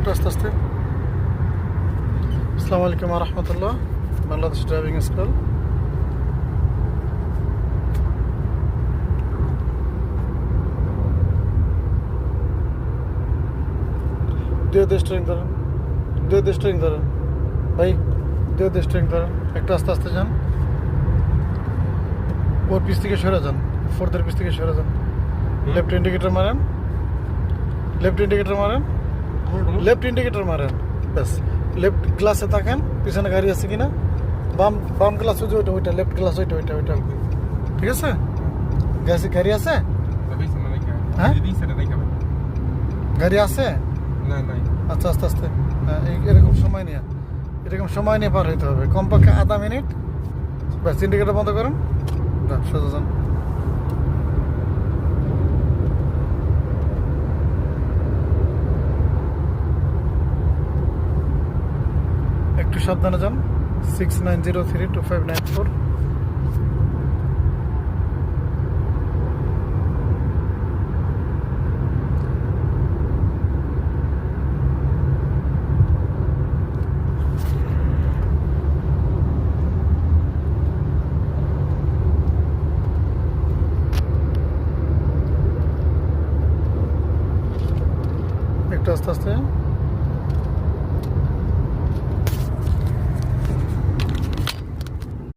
একটু আস্তে আস্তে। আসসালামু আলাইকুম ওয়া রাহমাতুল্লাহ, বাংলাদেশ ড্রাইভিং স্কুল। স্টিয়ারিং ধরেন, স্টিয়ারিং ধরেন ভাই, স্টিয়ারিং ধরেন। একটু আস্তে আস্তে যান, ওর পিছ থেকে সরে যান, ফোর্থের পিছ থেকে সরে যান। লেফট ইন্ডিকেটর মারেন, লেফট ইন্ডিকেটর মারেন, লেফট ইন্ডিকেটর মারেন। ব্যাস, লেফট গ্লাসে তাকান পিছনে গাড়ি আছে কিনা। বাম বাম গ্লাস ওই যে ওইটা ওইটা, লেফট গ্লাস ওইটা ওইটা ওইটা। ঠিক আছে? গাড়ি আছে? হ্যাঁ, গাড়ি আছে। আচ্ছা, আস্তে আস্তে। হ্যাঁ, এরকম সময় নিয়ে পার হইতে হবে, কমপক্ষে আধা মিনিট। ব্যাস, ইন্ডিকেটর বন্ধ করেন, সোজা যান। একটু সাবধানে যান। 69032594। একটু আস্তে আস্তে।